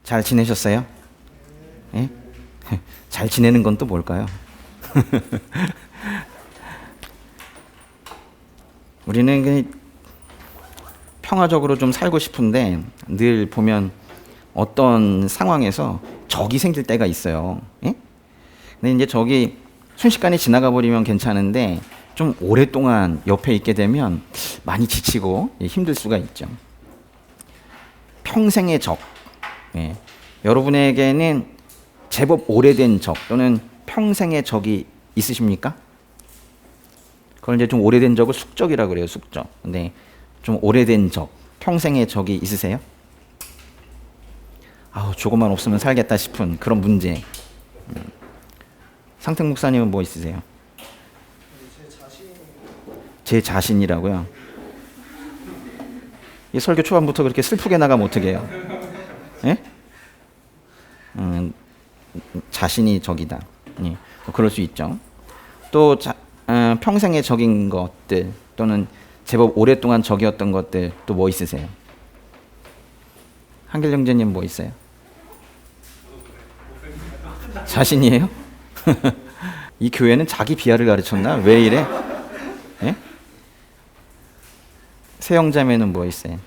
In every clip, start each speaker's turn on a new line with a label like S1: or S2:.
S1: 잘 지내셨어요? 예? 잘 지내는 건 또 뭘까요? 우리는 평화적으로 좀 살고 싶은데 늘 보면 어떤 상황에서 적이 생길 때가 있어요. 예? 근데 이제 적이 순식간에 지나가 버리면 괜찮은데 좀 오랫동안 옆에 있게 되면 많이 지치고 힘들 수가 있죠. 평생의 적. 예. 여러분에게는 제법 오래된 적 또는 평생의 적이 있으십니까? 그걸 이제 좀 오래된 적을 숙적이라고 그래요. 숙적. 근데 좀 오래된 적, 평생의 적이 있으세요? 아우, 조금만 없으면 살겠다 싶은 그런 문제. 상택 목사님은 뭐 있으세요? 제 자신이라고요? 이 설교 초반부터 그렇게 슬프게 나가면 어떻게 해요? 예? 자신이 적이다. 예, 그럴 수 있죠. 또 평생의 적인 것들 또는 제법 오랫동안 적이었던 것들 또 뭐 있으세요? 한길 형제님 뭐 있어요? 자신이에요? 이 교회는 자기 비하를 가르쳤나? 왜 이래? 예? 세영자매는 뭐 있어요?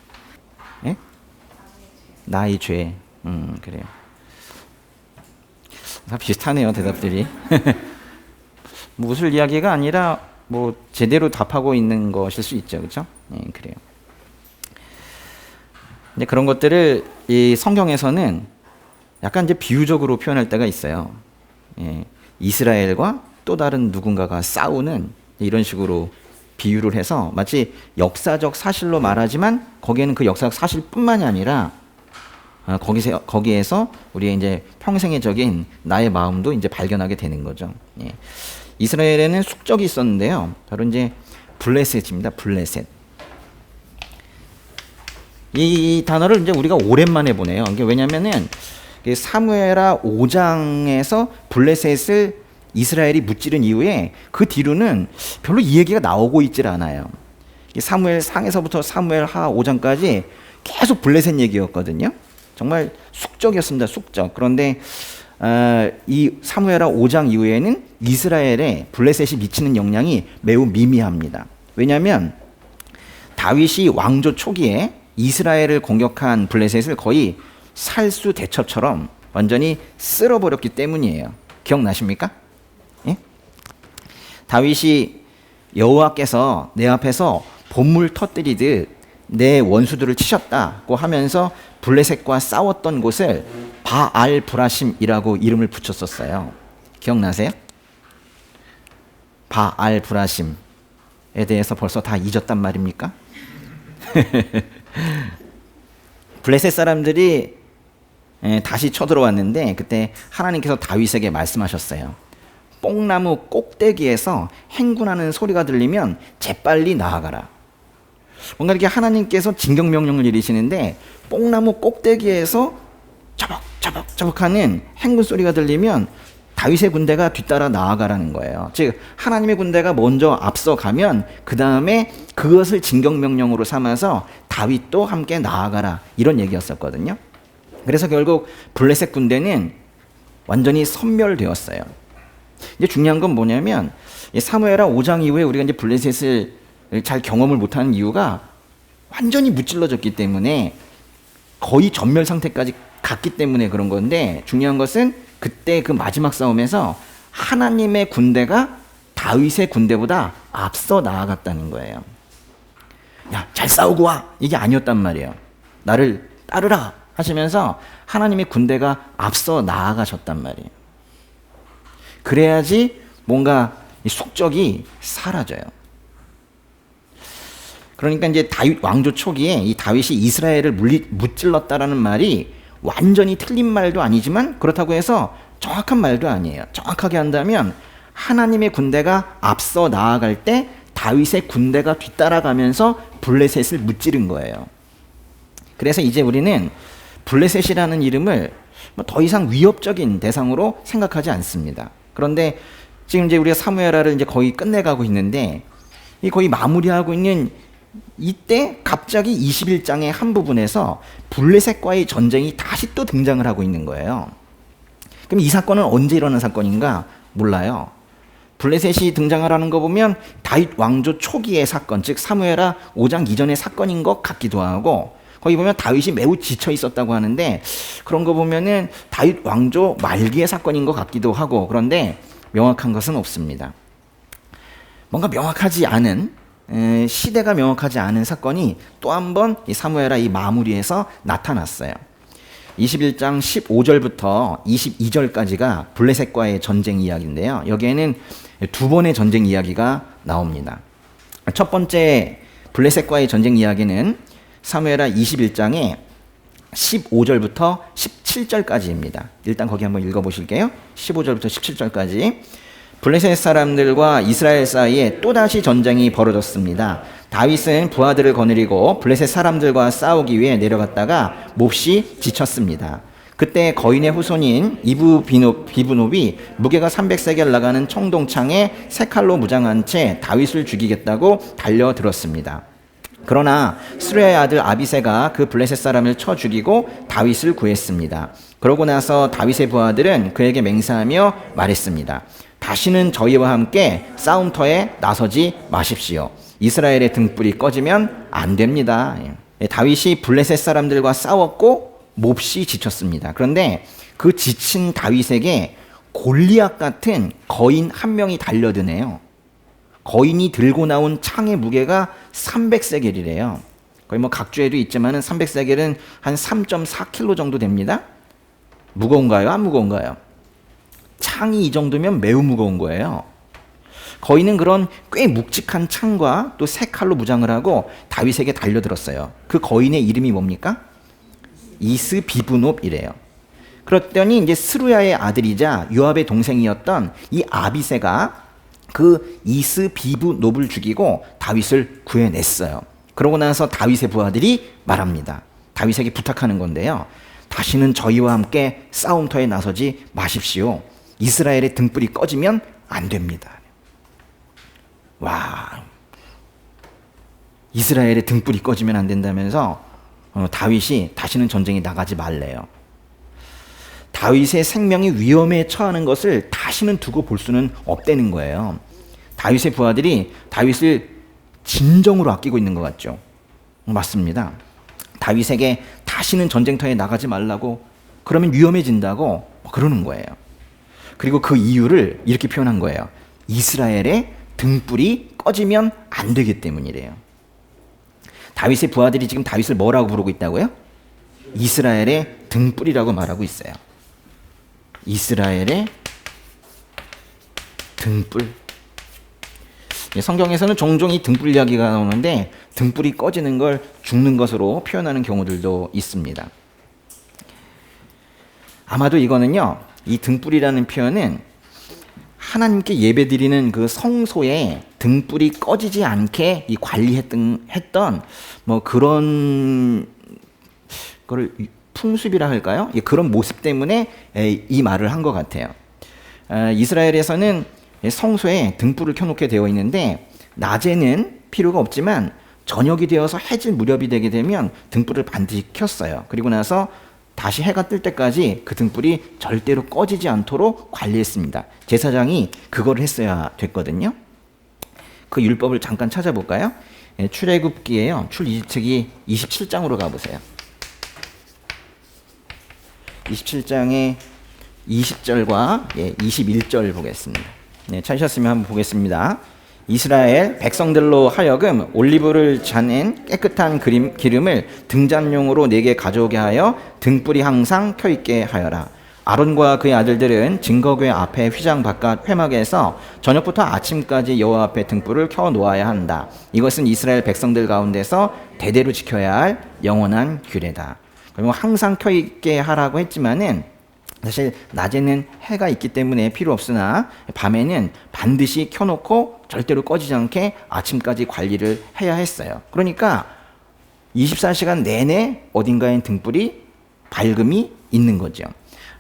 S1: 예? 나의 죄. 그래요. 다 비슷하네요, 대답들이. 뭐 웃을 이야기가 아니라 뭐 제대로 답하고 있는 것일 수 있죠, 그렇죠? 그래요. 근데 그런 것들을 이 성경에서는 약간 이제 비유적으로 표현할 때가 있어요. 이스라엘과 또 다른 누군가가 싸우는 이런 식으로 비유를 해서 마치 역사적 사실로 말하지만 거기에는 그 역사적 사실뿐만이 아니라 거기에서 우리의 이제 평생의 적인 나의 마음도 이제 발견하게 되는 거죠. 이스라엘에는 숙적이 있었는데요. 바로 이제 블레셋입니다. 블레셋. 이 단어를 이제 우리가 오랜만에 보네요. 이게 왜냐면은 사무엘하 5장에서 블레셋을 이스라엘이 무찌른 이후에 그 뒤로는 별로 이 얘기가 나오고 있질 않아요. 사무엘 상에서부터 사무엘하 5장까지 계속 블레셋 얘기였거든요. 정말 숙적이었습니다. 숙적. 그런데 이 사무엘하 5장 이후에는 이스라엘에 블레셋이 미치는 영향이 매우 미미합니다. 왜냐하면 다윗이 왕조 초기에 이스라엘을 공격한 블레셋을 거의 살수대첩처럼 완전히 쓸어버렸기 때문이에요. 기억나십니까? 예? 다윗이 여호와께서 내 앞에서 봇물 터뜨리듯 내 원수들을 치셨다고 하면서 블레셋과 싸웠던 곳을 바알 브라심이라고 이름을 붙였었어요. 기억나세요? 바알 브라심에 대해서 벌써 다 잊었단 말입니까? 블레셋 사람들이 다시 쳐들어왔는데 그때 하나님께서 다윗에게 말씀하셨어요. 뽕나무 꼭대기에서 행군하는 소리가 들리면 재빨리 나아가라. 뭔가 이렇게 하나님께서 진격명령을 내리시는데 뽕나무 꼭대기에서 저벅저벅저벅하는 행군 소리가 들리면 다윗의 군대가 뒤따라 나아가라는 거예요. 즉 하나님의 군대가 먼저 앞서가면 그 다음에 그것을 진격명령으로 삼아서 다윗도 함께 나아가라, 이런 얘기였었거든요. 그래서 결국 블레셋 군대는 완전히 섬멸되었어요. 이제 중요한 건 뭐냐면 사무엘하 5장 이후에 우리가 이제 블레셋을 잘 경험을 못하는 이유가 완전히 무찔러졌기 때문에 거의 전멸 상태까지 갔기 때문에 그런 건데, 중요한 것은 그때 그 마지막 싸움에서 하나님의 군대가 다윗의 군대보다 앞서 나아갔다는 거예요. 야, 잘 싸우고 와, 이게 아니었단 말이에요. 나를 따르라 하시면서 하나님의 군대가 앞서 나아가셨단 말이에요. 그래야지 뭔가 이 숙적이 사라져요. 그러니까 이제 다윗 왕조 초기에 이 다윗이 이스라엘을 무찔렀다라는 말이 완전히 틀린 말도 아니지만 그렇다고 해서 정확한 말도 아니에요. 정확하게 한다면 하나님의 군대가 앞서 나아갈 때 다윗의 군대가 뒤따라가면서 블레셋을 무찌른 거예요. 그래서 이제 우리는 블레셋이라는 이름을 더 이상 위협적인 대상으로 생각하지 않습니다. 그런데 지금 이제 우리가 사무엘하를 이제 거의 끝내가고 있는데 이 거의 마무리하고 있는 이때 갑자기 21장의 한 부분에서 블레셋과의 전쟁이 다시 또 등장을 하고 있는 거예요. 그럼 이 사건은 언제 일어난 사건인가? 몰라요. 블레셋이 등장을 하는 거 보면 다윗 왕조 초기의 사건, 즉 사무엘하 5장 이전의 사건인 것 같기도 하고, 거기 보면 다윗이 매우 지쳐 있었다고 하는데 그런 거 보면은 다윗 왕조 말기의 사건인 것 같기도 하고, 그런데 명확한 것은 없습니다. 뭔가 명확하지 않은, 시대가 명확하지 않은 사건이 또 한 번 이 사무엘하 이 마무리에서 나타났어요. 21장 15절부터 22절까지가 블레셋과의 전쟁 이야기인데요. 여기에는 두 번의 전쟁 이야기가 나옵니다. 첫 번째 블레셋과의 전쟁 이야기는 사무엘하 21장에 15절부터 17절까지입니다. 일단 거기 한번 읽어보실게요. 15절부터 17절까지. 블레셋 사람들과 이스라엘 사이에 또다시 전쟁이 벌어졌습니다. 다윗은 부하들을 거느리고 블레셋 사람들과 싸우기 위해 내려갔다가 몹시 지쳤습니다. 그때 거인의 후손인 비브노비 무게가 300세겔 나가는 청동창에 세 칼로 무장한 채 다윗을 죽이겠다고 달려들었습니다. 그러나 스루야의 아들 아비새가 그 블레셋 사람을 쳐 죽이고 다윗을 구했습니다. 그러고 나서 다윗의 부하들은 그에게 맹세하며 말했습니다. 다시는 저희와 함께 싸움터에 나서지 마십시오. 이스라엘의 등불이 꺼지면 안 됩니다. 다윗이 블레셋 사람들과 싸웠고 몹시 지쳤습니다. 그런데 그 지친 다윗에게 골리앗 같은 거인 한 명이 달려드네요. 거인이 들고 나온 창의 무게가 300세겔이래요. 거의 뭐 각주에도 있지만은 300세겔은 한 3.4kg 정도 됩니다. 무거운가요? 안 무거운가요? 창이 이 정도면 매우 무거운 거예요. 거인은 그런 꽤 묵직한 창과 또 세 칼로 무장을 하고 다윗에게 달려들었어요. 그 거인의 이름이 뭡니까? 이스비브놉이래요. 그랬더니 이제 스루야의 아들이자 요압의 동생이었던 이 아비새가 그 이스비브놉을 죽이고 다윗을 구해냈어요. 그러고 나서 다윗의 부하들이 말합니다. 다윗에게 부탁하는 건데요. 다시는 저희와 함께 싸움터에 나서지 마십시오. 이스라엘의 등불이 꺼지면 안 됩니다. 와, 이스라엘의 등불이 꺼지면 안 된다면서 다윗이 다시는 전쟁에 나가지 말래요. 다윗의 생명이 위험에 처하는 것을 다시는 두고 볼 수는 없다는 거예요. 다윗의 부하들이 다윗을 진정으로 아끼고 있는 것 같죠. 맞습니다. 다윗에게 다시는 전쟁터에 나가지 말라고, 그러면 위험해진다고 그러는 거예요. 그리고 그 이유를 이렇게 표현한 거예요. 이스라엘의 등불이 꺼지면 안 되기 때문이래요. 다윗의 부하들이 지금 다윗을 뭐라고 부르고 있다고요? 이스라엘의 등불이라고 말하고 있어요. 이스라엘의 등불. 성경에서는 종종 이 등불 이야기가 나오는데 등불이 꺼지는 걸 죽는 것으로 표현하는 경우들도 있습니다. 아마도 이거는요, 이 등불이라는 표현은 하나님께 예배드리는 그 성소에 등불이 꺼지지 않게 이 관리했던 뭐 그런 거를 풍습이라 할까요? 그런 모습 때문에 이 말을 한 것 같아요. 이스라엘에서는 성소에 등불을 켜놓게 되어 있는데 낮에는 필요가 없지만 저녁이 되어서 해질 무렵이 되게 되면 등불을 반드시 켰어요. 그리고 나서 다시 해가 뜰 때까지 그 등불이 절대로 꺼지지 않도록 관리했습니다. 제사장이 그걸 했어야 됐거든요. 그 율법을 잠깐 찾아볼까요? 출애굽기에요. 출이집기 27장으로 가보세요. 27장의 20절과 21절 보겠습니다. 찾으셨으면 한번 보겠습니다. 이스라엘 백성들로 하여금 올리브를 자낸 깨끗한 기름을 등잔용으로 내게 가져오게 하여 등불이 항상 켜있게 하여라. 아론과 그의 아들들은 증거궤 앞에 휘장 바깥 회막에서 저녁부터 아침까지 여호와 앞에 등불을 켜 놓아야 한다. 이것은 이스라엘 백성들 가운데서 대대로 지켜야 할 영원한 규례다. 그리고 항상 켜있게 하라고 했지만은 사실 낮에는 해가 있기 때문에 필요 없으나 밤에는 반드시 켜놓고 절대로 꺼지지 않게 아침까지 관리를 해야 했어요. 그러니까 24시간 내내 어딘가엔 등불이 밝음이 있는 거죠.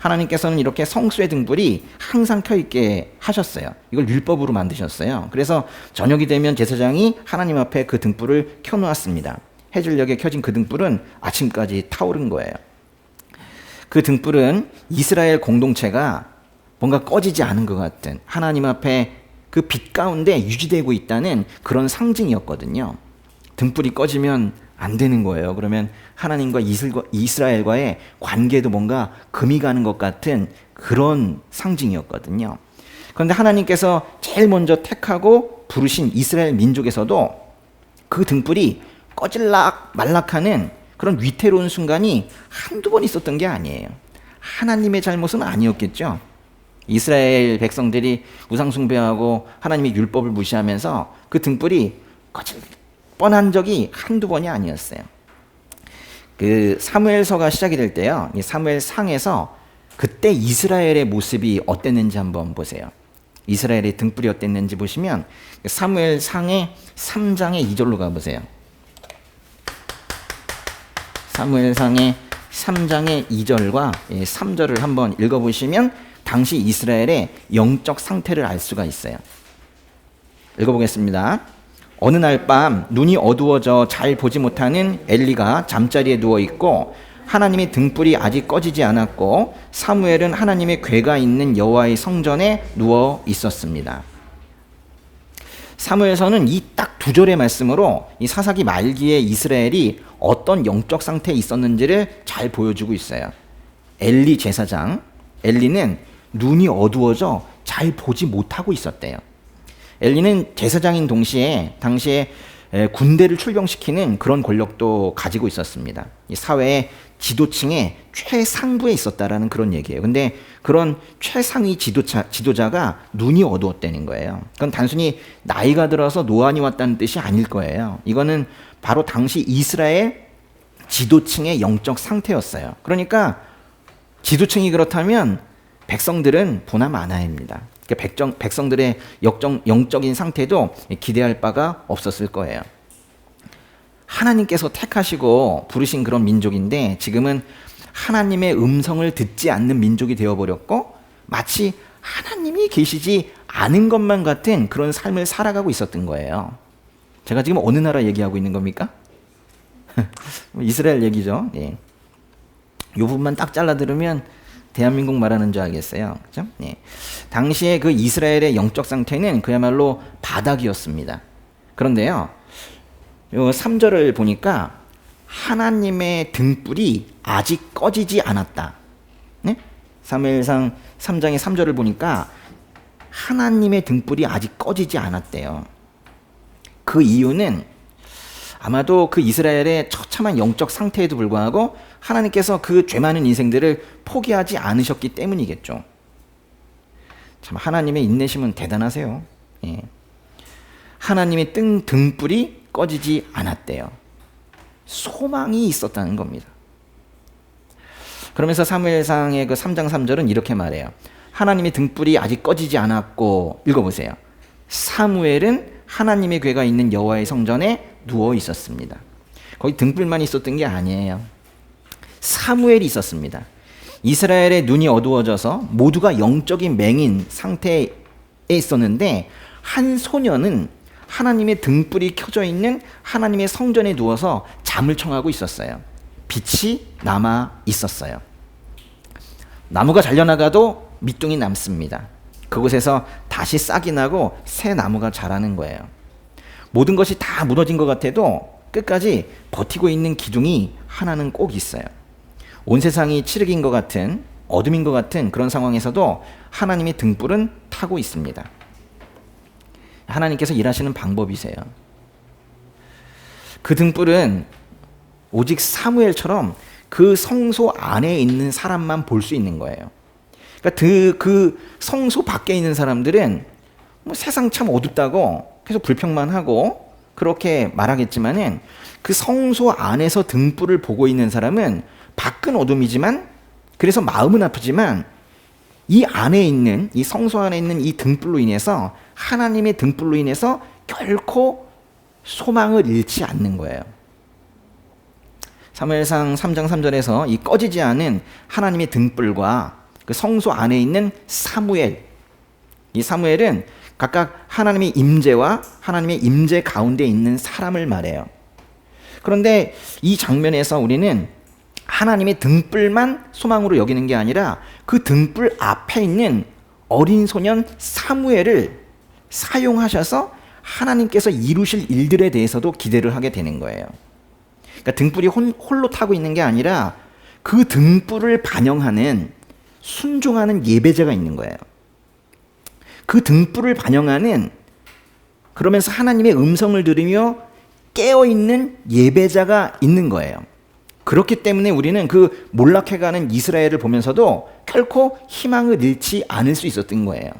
S1: 하나님께서는 이렇게 성소의 등불이 항상 켜있게 하셨어요. 이걸 율법으로 만드셨어요. 그래서 저녁이 되면 제사장이 하나님 앞에 그 등불을 켜놓았습니다. 해질녘에 켜진 그 등불은 아침까지 타오른 거예요. 그 등불은 이스라엘 공동체가 뭔가 꺼지지 않은 것 같은 하나님 앞에 그 빛 가운데 유지되고 있다는 그런 상징이었거든요. 등불이 꺼지면 안 되는 거예요. 그러면 하나님과 이스라엘과의 관계도 뭔가 금이 가는 것 같은 그런 상징이었거든요. 그런데 하나님께서 제일 먼저 택하고 부르신 이스라엘 민족에서도 그 등불이 꺼질락 말락하는 그런 위태로운 순간이 한두 번 있었던 게 아니에요. 하나님의 잘못은 아니었겠죠. 이스라엘 백성들이 우상숭배하고 하나님의 율법을 무시하면서 그 등불이 꺼질 뻔한 적이 한두 번이 아니었어요. 그 사무엘서가 시작이 될 때요. 이 사무엘상에서 그때 이스라엘의 모습이 어땠는지 한번 보세요. 이스라엘의 등불이 어땠는지 보시면 사무엘상의 3장의 2절로 가보세요. 사무엘상의 3장의 2절과 3절을 한번 읽어보시면 당시 이스라엘의 영적 상태를 알 수가 있어요. 읽어보겠습니다. 어느 날 밤 눈이 어두워져 잘 보지 못하는 엘리가 잠자리에 누워있고 하나님의 등불이 아직 꺼지지 않았고 사무엘은 하나님의 궤가 있는 여호와의 성전에 누워 있었습니다. 사무엘서는 이 딱 두 절의 말씀으로 이 사사기 말기에 이스라엘이 어떤 영적 상태에 있었는지를 잘 보여주고 있어요. 엘리 제사장, 엘리는 눈이 어두워져 잘 보지 못하고 있었대요. 엘리는 제사장인 동시에 당시에 군대를 출병시키는 그런 권력도 가지고 있었습니다. 이 사회의 지도층의 최상부에 있었다라는 그런 얘기예요. 근데 그런 최상위 지도자가 눈이 어두웠다는 거예요. 그건 단순히 나이가 들어서 노안이 왔다는 뜻이 아닐 거예요. 이거는 바로 당시 이스라엘 지도층의 영적 상태였어요. 그러니까 지도층이 그렇다면 백성들은 보나마나입니다. 백성들의 영적인 상태도 기대할 바가 없었을 거예요. 하나님께서 택하시고 부르신 그런 민족인데 지금은 하나님의 음성을 듣지 않는 민족이 되어버렸고 마치 하나님이 계시지 않은 것만 같은 그런 삶을 살아가고 있었던 거예요. 제가 지금 어느 나라 얘기하고 있는 겁니까? 이스라엘 얘기죠. 예. 이 부분만 딱 잘라 들으면 대한민국 말하는 줄 알겠어요. 그죠? 예. 당시에 그 이스라엘의 영적 상태는 그야말로 바닥이었습니다. 그런데요, 요 3절을 보니까 하나님의 등불이 아직 꺼지지 않았다. 네? 사무엘상 3장의 3절을 보니까 하나님의 등불이 아직 꺼지지 않았대요. 그 이유는 아마도 그 이스라엘의 처참한 영적 상태에도 불구하고 하나님께서 그 죄 많은 인생들을 포기하지 않으셨기 때문이겠죠. 참 하나님의 인내심은 대단하세요. 예. 하나님의 등불이 꺼지지 않았대요. 소망이 있었다는 겁니다. 그러면서 사무엘상의 그 3장 3절은 이렇게 말해요. 하나님의 등불이 아직 꺼지지 않았고, 읽어보세요. 사무엘은 하나님의 궤가 있는 여호와의 성전에 누워 있었습니다. 거기 등불만 있었던 게 아니에요. 사무엘이 있었습니다. 이스라엘의 눈이 어두워져서 모두가 영적인 맹인 상태에 있었는데 한 소년은 하나님의 등불이 켜져 있는 하나님의 성전에 누워서 잠을 청하고 있었어요. 빛이 남아 있었어요. 나무가 잘려나가도 밑둥이 남습니다. 그곳에서 다시 싹이 나고 새 나무가 자라는 거예요. 모든 것이 다 무너진 것 같아도 끝까지 버티고 있는 기둥이 하나는 꼭 있어요. 온 세상이 칠흑인 것 같은, 어둠인 것 같은 그런 상황에서도 하나님의 등불은 타고 있습니다. 하나님께서 일하시는 방법이세요. 그 등불은 오직 사무엘처럼 그 성소 안에 있는 사람만 볼 수 있는 거예요. 그러니까 그 성소 밖에 있는 사람들은 뭐 세상 참 어둡다고 계속 불평만 하고 그렇게 말하겠지만은 그 성소 안에서 등불을 보고 있는 사람은 밖은 어둠이지만 그래서 마음은 아프지만 이 안에 있는 이 성소 안에 있는 이 등불로 인해서 하나님의 등불로 인해서 결코 소망을 잃지 않는 거예요. 사무엘상 3장 3절에서 이 꺼지지 않은 하나님의 등불과 그 성소 안에 있는 사무엘. 이 사무엘은 각각 하나님의 임재와 하나님의 임재 가운데 있는 사람을 말해요. 그런데 이 장면에서 우리는 하나님의 등불만 소망으로 여기는 게 아니라 그 등불 앞에 있는 어린 소년 사무엘을 사용하셔서 하나님께서 이루실 일들에 대해서도 기대를 하게 되는 거예요. 그러니까 등불이 홀로 타고 있는 게 아니라 그 등불을 반영하는 순종하는 예배자가 있는 거예요. 그 등불을 반영하는, 그러면서 하나님의 음성을 들으며 깨어있는 예배자가 있는 거예요. 그렇기 때문에 우리는 그 몰락해가는 이스라엘을 보면서도 결코 희망을 잃지 않을 수 있었던 거예요.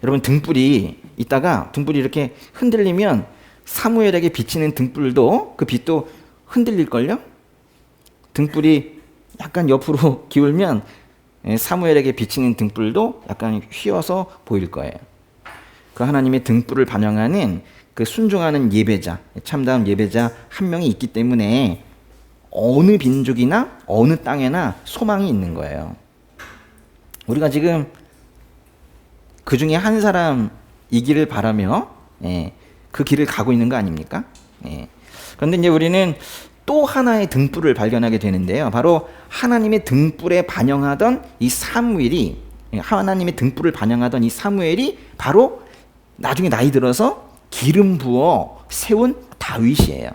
S1: 여러분, 등불이 있다가 등불이 이렇게 흔들리면 사무엘에게 비치는 등불도, 그 빛도 흔들릴걸요? 등불이 약간 옆으로 기울면 사무엘에게 비치는 등불도 약간 휘어서 보일 거예요. 그 하나님의 등불을 반영하는 그 순종하는 예배자, 참다운 예배자 한 명이 있기 때문에 어느 민족이나 어느 땅에나 소망이 있는 거예요. 우리가 지금 그 중에 한 사람이기를 바라며 그 길을 가고 있는 거 아닙니까? 그런데 이제 우리는 또 하나의 등불을 발견하게 되는데요. 바로 하나님의 등불에 반영하던 이 사무엘이, 하나님의 등불을 반영하던 이 사무엘이 바로 나중에 나이 들어서 기름 부어 세운 다윗이에요.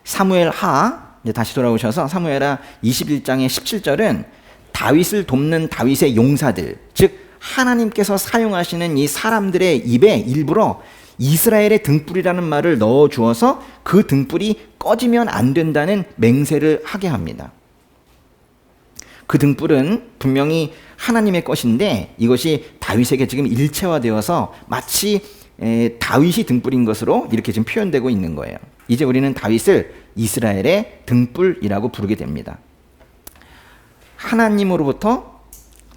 S1: 사무엘 하, 이제 다시 돌아오셔서 사무엘하 21장의 17절은 다윗을 돕는 다윗의 용사들, 즉 하나님께서 사용하시는 이 사람들의 입에 일부러 이스라엘의 등불이라는 말을 넣어 주어서 그 등불이 꺼지면 안 된다는 맹세를 하게 합니다. 그 등불은 분명히 하나님의 것인데 이것이 다윗에게 지금 일체화되어서 마치 다윗이 등불인 것으로 이렇게 지금 표현되고 있는 거예요. 이제 우리는 다윗을 이스라엘의 등불이라고 부르게 됩니다. 하나님으로부터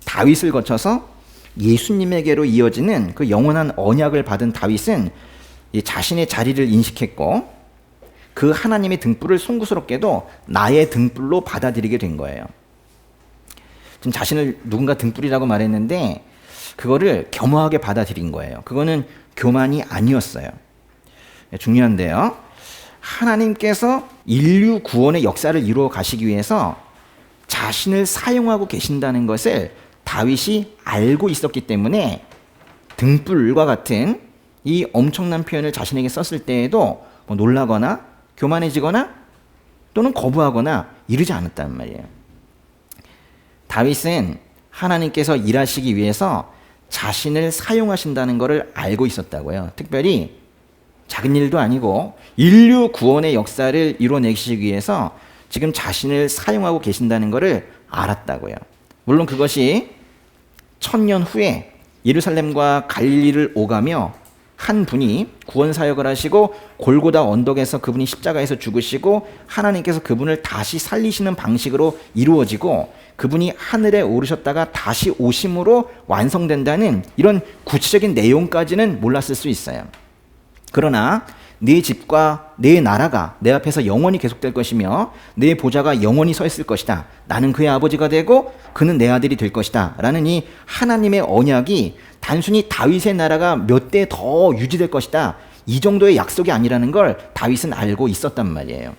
S1: 다윗을 거쳐서 예수님에게로 이어지는 그 영원한 언약을 받은 다윗은 자신의 자리를 인식했고 그 하나님의 등불을 송구스럽게도 나의 등불로 받아들이게 된 거예요. 지금 자신을 누군가 등불이라고 말했는데 그거를 겸허하게 받아들인 거예요. 그거는 교만이 아니었어요. 중요한데요. 하나님께서 인류 구원의 역사를 이루어 가시기 위해서 자신을 사용하고 계신다는 것을 다윗이 알고 있었기 때문에 등불과 같은 이 엄청난 표현을 자신에게 썼을 때에도 뭐 놀라거나 교만해지거나 또는 거부하거나 이러지 않았단 말이에요. 다윗은 하나님께서 일하시기 위해서 자신을 사용하신다는 것을 알고 있었다고요. 특별히 작은 일도 아니고 인류 구원의 역사를 이뤄내시기 위해서 지금 자신을 사용하고 계신다는 것을 알았다고요. 물론 그것이 1000년 후에 예루살렘과 갈릴리를 오가며 한 분이 구원 사역을 하시고 골고다 언덕에서 그분이 십자가에서 죽으시고 하나님께서 그분을 다시 살리시는 방식으로 이루어지고 그분이 하늘에 오르셨다가 다시 오심으로 완성된다는 이런 구체적인 내용까지는 몰랐을 수 있어요. 그러나 네 집과 네 나라가 내 앞에서 영원히 계속될 것이며 네 보좌가 영원히 서 있을 것이다. 나는 그의 아버지가 되고 그는 내 아들이 될 것이다. 라는 이 하나님의 언약이 단순히 다윗의 나라가 몇 대 더 유지될 것이다. 이 정도의 약속이 아니라는 걸 다윗은 알고 있었단 말이에요.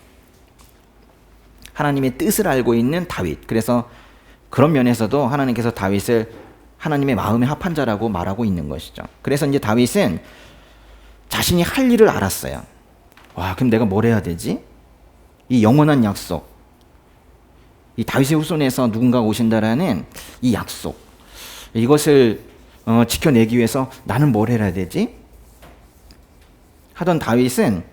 S1: 하나님의 뜻을 알고 있는 다윗. 그래서 그런 면에서도 하나님께서 다윗을 하나님의 마음에 합한 자라고 말하고 있는 것이죠. 그래서 이제 다윗은 자신이 할 일을 알았어요. 와, 그럼 내가 뭘 해야 되지? 이 영원한 약속, 이 다윗의 후손에서 누군가가 오신다라는 이 약속, 이것을 지켜내기 위해서 나는 뭘 해야 되지? 하던 다윗은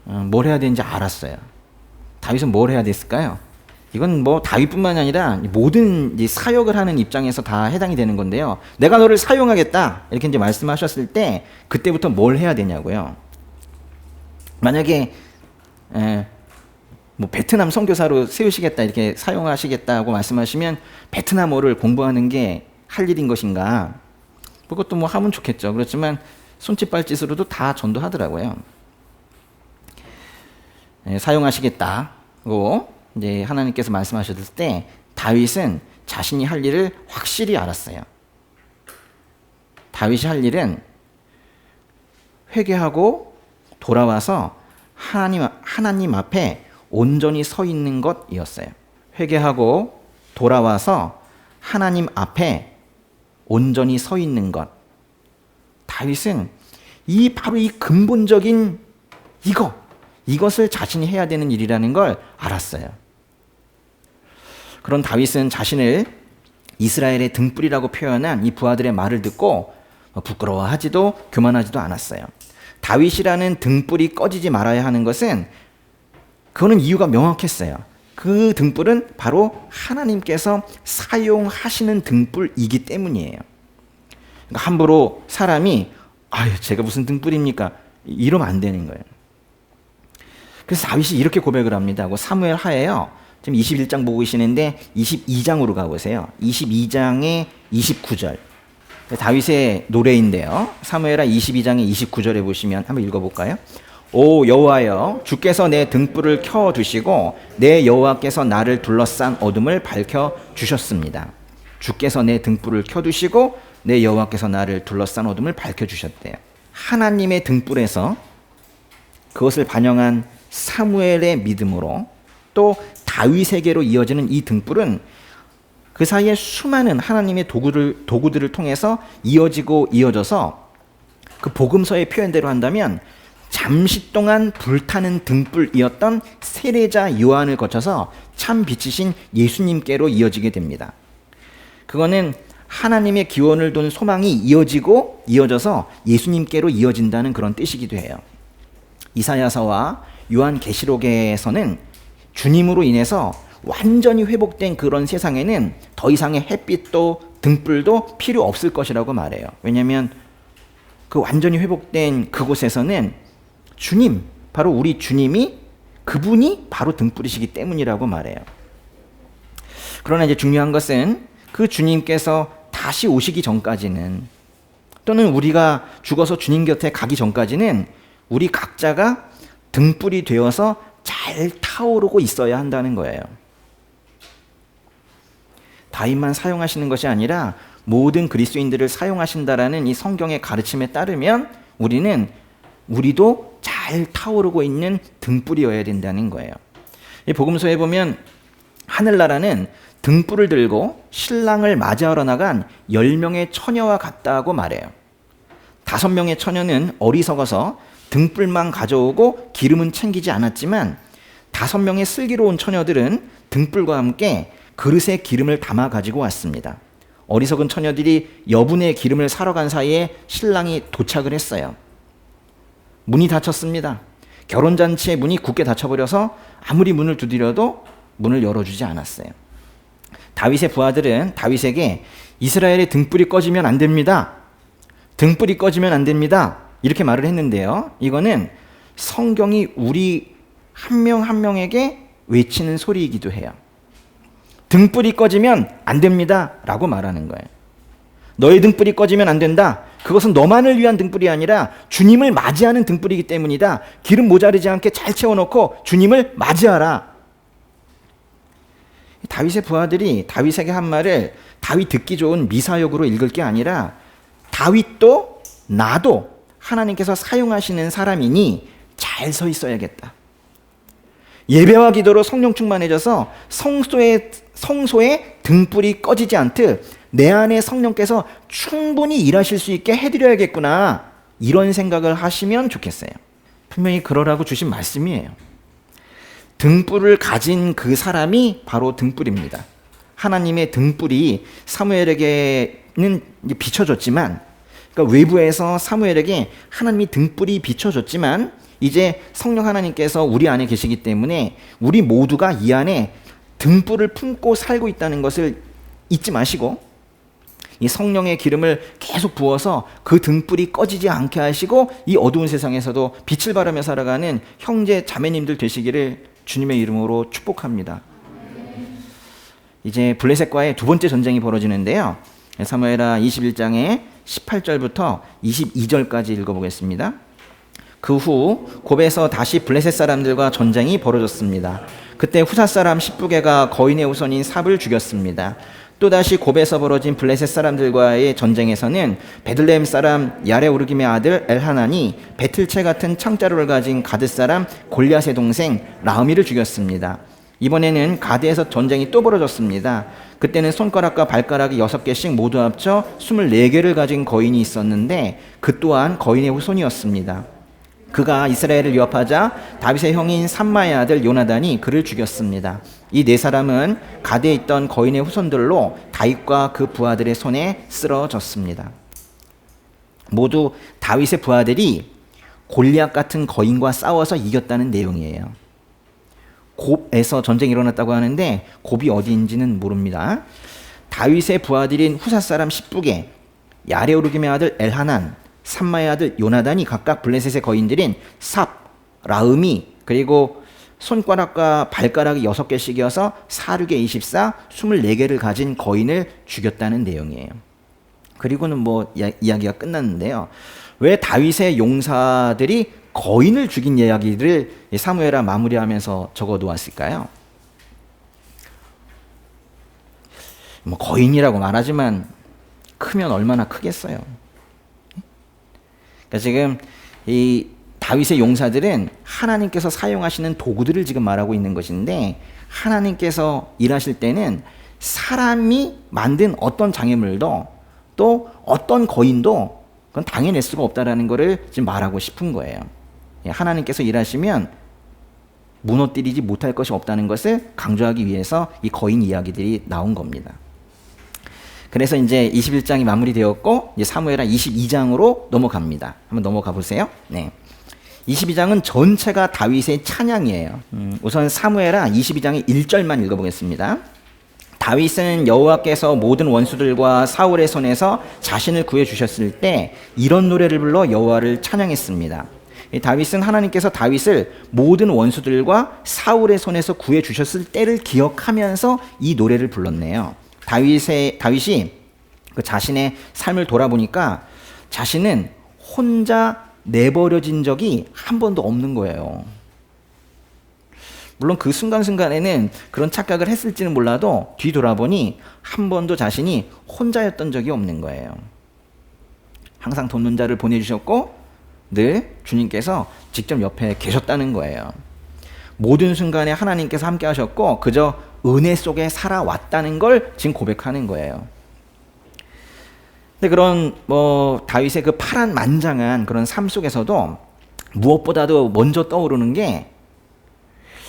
S1: 뭘 해야 되는지 알았어요. 다윗은 뭘 해야 됐을까요? 이건 뭐 다윗뿐만 아니라 모든 사역을 하는 입장에서 다 해당이 되는 건데요. 내가 너를 사용하겠다 이렇게 이제 말씀하셨을 때 그때부터 뭘 해야 되냐고요. 만약에 뭐 베트남 선교사로 세우시겠다 이렇게 사용하시겠다고 말씀하시면 베트남어를 공부하는 게 할 일인 것인가? 그것도 뭐 하면 좋겠죠. 그렇지만 손짓발짓으로도 다 전도하더라고요. 사용하시겠다고 이제 하나님께서 말씀하셨을 때 다윗은 자신이 할 일을 확실히 알았어요. 다윗이 할 일은 회개하고 돌아와서 하나님 앞에 온전히 서 있는 것이었어요. 회개하고 돌아와서 하나님 앞에 온전히 서 있는 것. 다윗은 바로 이 근본적인 이것을 자신이 해야 되는 일이라는 걸 알았어요. 그런 다윗은 자신을 이스라엘의 등불이라고 표현한 이 부하들의 말을 듣고 부끄러워하지도 교만하지도 않았어요. 다윗이라는 등불이 꺼지지 말아야 하는 것은 그거는 이유가 명확했어요. 그 등불은 바로 하나님께서 사용하시는 등불이기 때문이에요. 그러니까 함부로 사람이 제가 무슨 등불입니까? 이러면 안 되는 거예요. 그래서 다윗이 이렇게 고백을 합니다. 사무엘 하에요. 지금 21장 보고 계시는데 22장으로 가보세요. 22장의 29절. 다윗의 노래인데요. 사무엘하 22장의 29절에 보시면 한번 읽어볼까요? 오 여호와여, 주께서 내 등불을 켜두시고 내 여호와께서 나를 둘러싼 어둠을 밝혀주셨습니다. 주께서 내 등불을 켜두시고 내 여호와께서 나를 둘러싼 어둠을 밝혀주셨대요. 하나님의 등불에서 그것을 반영한 사무엘의 믿음으로 또 다윗에게로 이어지는 이 등불은 그 사이에 수많은 하나님의 도구들을 통해서 이어져서 그 복음서의 표현대로 한다면 잠시 동안 불타는 등불이었던 세례자 요한을 거쳐서 참 빛이신 예수님께로 이어지게 됩니다. 그거는 하나님의 기원을 둔 소망이 이어져서 예수님께로 이어진다는 그런 뜻이기도 해요. 이사야서와 요한계시록에서는 주님으로 인해서 완전히 회복된 그런 세상에는 더 이상의 햇빛도 등불도 필요 없을 것이라고 말해요. 왜냐하면 그 완전히 회복된 그곳에서는 바로 우리 주님이 그분이 바로 등불이시기 때문이라고 말해요. 그러나 이제 중요한 것은 그 주님께서 다시 오시기 전까지는, 또는 우리가 죽어서 주님 곁에 가기 전까지는 우리 각자가 등불이 되어서 잘 타오르고 있어야 한다는 거예요. 다윗만 사용하시는 것이 아니라 모든 그리스도인들을 사용하신다라는 이 성경의 가르침에 따르면 우리도 잘 타오르고 있는 등불이어야 된다는 거예요. 이 복음서에 보면 하늘나라는 등불을 들고 신랑을 맞이하러 나간 10명의 처녀와 같다고 말해요. 5명의 처녀는 어리석어서 등불만 가져오고 기름은 챙기지 않았지만 5명의 슬기로운 처녀들은 등불과 함께 그릇에 기름을 담아 가지고 왔습니다. 어리석은 처녀들이 여분의 기름을 사러 간 사이에 신랑이 도착을 했어요. 문이 닫혔습니다. 결혼잔치의 문이 굳게 닫혀버려서 아무리 문을 두드려도 문을 열어주지 않았어요. 다윗의 부하들은 다윗에게 이스라엘의 등불이 꺼지면 안 됩니다. 등불이 꺼지면 안 됩니다. 이렇게 말을 했는데요. 이거는 성경이 우리 한 명 한 명에게 외치는 소리이기도 해요. 등불이 꺼지면 안 됩니다 라고 말하는 거예요. 너의 등불이 꺼지면 안 된다. 그것은 너만을 위한 등불이 아니라 주님을 맞이하는 등불이기 때문이다. 기름 모자르지 않게 잘 채워놓고 주님을 맞이하라. 다윗의 부하들이 다윗에게 한 말을 다윗 듣기 좋은 미사역으로 읽을 게 아니라 다윗도 나도 하나님께서 사용하시는 사람이니 잘 서 있어야겠다. 예배와 기도로 성령 충만해져서 성소에 등불이 꺼지지 않듯 내 안에 성령께서 충분히 일하실 수 있게 해드려야겠구나. 이런 생각을 하시면 좋겠어요. 분명히 그러라고 주신 말씀이에요. 등불을 가진 그 사람이 바로 등불입니다. 하나님의 등불이 사무엘에게는 비춰졌지만, 그러니까 외부에서 사무엘에게 하나님이 등불이 비춰졌지만 이제 성령 하나님께서 우리 안에 계시기 때문에 우리 모두가 이 안에 등불을 품고 살고 있다는 것을 잊지 마시고 이 성령의 기름을 계속 부어서 그 등불이 꺼지지 않게 하시고 이 어두운 세상에서도 빛을 발하며 살아가는 형제 자매님들 되시기를 주님의 이름으로 축복합니다. 이제 블레셋과의 두 번째 전쟁이 벌어지는데요. 사무엘하 21장의 18절부터 22절까지 읽어보겠습니다. 그 후 곱에서 다시 블레셋 사람들과 전쟁이 벌어졌습니다. 그때 후사 사람 십부개가 거인의 후손인 삽을 죽였습니다. 또다시 곱에서 벌어진 블레셋 사람들과의 전쟁에서는 베들레헴 사람 야레오르김의 아들 엘하난이 배틀채 같은 창자루를 가진 가드 사람 골리앗의 동생 라흐미를 죽였습니다. 이번에는 가드에서 전쟁이 또 벌어졌습니다. 그때는 손가락과 발가락이 6개씩 모두 합쳐 24개를 가진 거인이 있었는데 그 또한 거인의 후손이었습니다. 그가 이스라엘을 위협하자 다윗의 형인 삼마의 아들 요나단이 그를 죽였습니다. 이 네 사람은 가드에 있던 거인의 후손들로 다윗과 그 부하들의 손에 쓰러졌습니다. 모두 다윗의 부하들이 골리앗 같은 거인과 싸워서 이겼다는 내용이에요. 곱에서 전쟁이 일어났다고 하는데 곱이 어디인지는 모릅니다. 다윗의 부하들인 후사 사람 십부개, 야레오르김의 아들 엘하난, 삼마의 아들 요나단이 각각 블레셋의 거인들인 삽, 라흐미, 그리고 손가락과 발가락이 6개씩이어서 4, 6에 24, 24개를 가진 거인을 죽였다는 내용이에요. 그리고는 뭐 이야기가 끝났는데요. 왜 다윗의 용사들이 거인을 죽인 이야기를 사무엘하 마무리하면서 적어 놓았을까요? 뭐 거인이라고 말하지만 크면 얼마나 크겠어요. 그러니까 지금 이 다윗의 용사들은 하나님께서 사용하시는 도구들을 지금 말하고 있는 것인데, 하나님께서 일하실 때는 사람이 만든 어떤 장애물도 또 어떤 거인도 그건 당해낼 수가 없다라는 것을 지금 말하고 싶은 거예요. 하나님께서 일하시면 무너뜨리지 못할 것이 없다는 것을 강조하기 위해서 이 거인 이야기들이 나온 겁니다. 그래서 이제 21장이 마무리되었고 이제 사무엘하 22장으로 넘어갑니다. 한번 넘어가 보세요. 네. 22장은 전체가 다윗의 찬양이에요. 우선 사무엘하 22장의 1절만 읽어보겠습니다. 다윗은 여호와께서 모든 원수들과 사울의 손에서 자신을 구해주셨을 때 이런 노래를 불러 여호와를 찬양했습니다. 다윗은 하나님께서 다윗을 모든 원수들과 사울의 손에서 구해주셨을 때를 기억하면서 이 노래를 불렀네요. 다윗이 그 자신의 삶을 돌아보니까 자신은 혼자 내버려진 적이 한 번도 없는 거예요. 물론 그 순간순간에는 그런 착각을 했을지는 몰라도 뒤돌아보니 한 번도 자신이 혼자였던 적이 없는 거예요. 항상 돕는 자를 보내주셨고 늘 주님께서 직접 옆에 계셨다는 거예요. 모든 순간에 하나님께서 함께 하셨고 그저 은혜 속에 살아왔다는 걸 지금 고백하는 거예요. 근데 그런 다윗의 그 파란만장한 그런 삶 속에서도 무엇보다도 먼저 떠오르는 게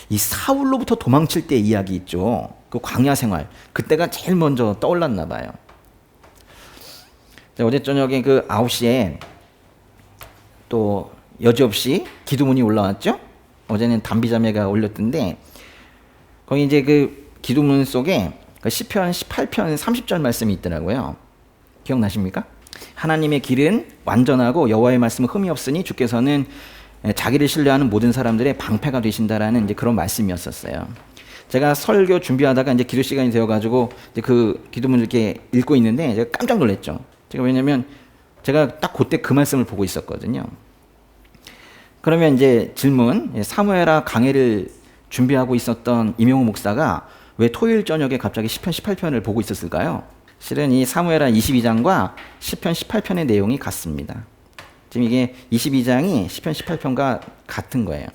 S1: 이 사울로부터 도망칠 때 이야기 있죠. 그 광야 생활. 그때가 제일 먼저 떠올랐나 봐요. 어제 저녁에 그 9시에 또 여지없이 기도문이 올라왔죠. 어제는 담비자매가 올렸던데 거기 이제 그 기도문 속에 그 시편 18편 30절 말씀이 있더라고요. 기억나십니까? 하나님의 길은 완전하고 여호와의 말씀은 흠이 없으니 주께서는 자기를 신뢰하는 모든 사람들의 방패가 되신다라는 이제 그런 말씀이었었어요. 제가 설교 준비하다가 이제 기도 시간이 되어가지고 이제 그 기도문을 이렇게 읽고 있는데 제가 깜짝 놀랐죠. 제가 왜냐면 제가 딱 그때 그 말씀을 보고 있었거든요. 그러면 이제 질문, 사무엘하 강해를 준비하고 있었던 임용우 목사가 왜 토요일 저녁에 갑자기 시편 18편을 보고 있었을까요? 실은 이 사무엘하 22장과 시편 18편의 내용이 같습니다. 지금 이게 22장이 시편 18편과 같은 거예요.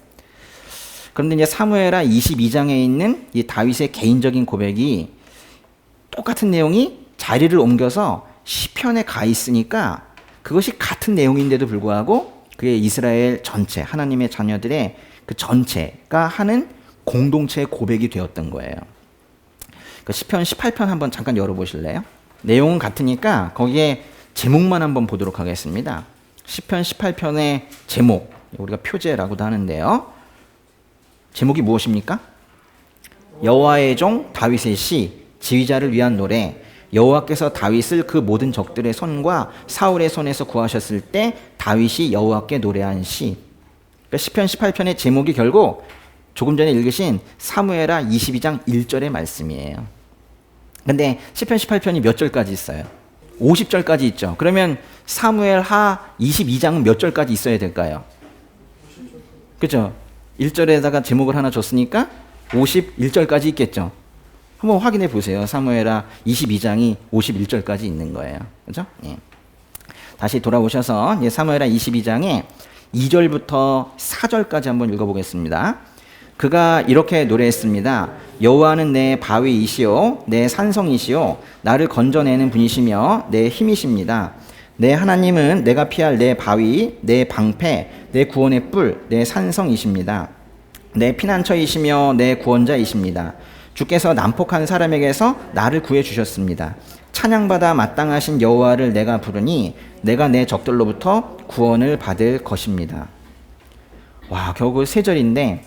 S1: 그런데 이제 사무엘하 22장에 있는 이 다윗의 개인적인 고백이 똑같은 내용이 자리를 옮겨서 시편에 가 있으니까 그것이 같은 내용인데도 불구하고 그게 이스라엘 전체, 하나님의 자녀들의 그 전체가 하는 공동체의 고백이 되었던 거예요. 그 시편 18편 한번 잠깐 열어보실래요? 내용은 같으니까 거기에 제목만 한번 보도록 하겠습니다. 시편 18편의 제목, 우리가 표제라고도 하는데요. 제목이 무엇입니까? 여호와의 종 다윗의 시, 지휘자를 위한 노래. 여호와께서 다윗을 그 모든 적들의 손과 사울의 손에서 구하셨을 때 다윗이 여호와께 노래한 시. 그러니까 시편 18편의 제목이 결국 조금 전에 읽으신 사무엘하 22장 1절의 말씀이에요. 근데 시편 18편이 몇 절까지 있어요? 50절까지 있죠. 그러면 사무엘하 22장은 몇 절까지 있어야 될까요? 그렇죠? 1절에다가 제목을 하나 줬으니까 51절까지 있겠죠. 한번 확인해 보세요. 사무엘하 22장이 51절까지 있는 거예요. 그죠? 예. 다시 돌아오셔서 사무엘하 22장에 2절부터 4절까지 한번 읽어보겠습니다. 그가 이렇게 노래했습니다. 여호와는 내 바위이시오 내 산성이시오 나를 건져내는 분이시며 내 힘이십니다. 내 하나님은 내가 피할 내 바위 내 방패 내 구원의 뿔 내 산성이십니다. 내 피난처이시며 내 구원자이십니다. 주께서 난폭한 사람에게서 나를 구해 주셨습니다. 찬양받아 마땅하신 여호와를 내가 부르니 내가 내 적들로부터 구원을 받을 것입니다. 와, 겨우 그 3절인데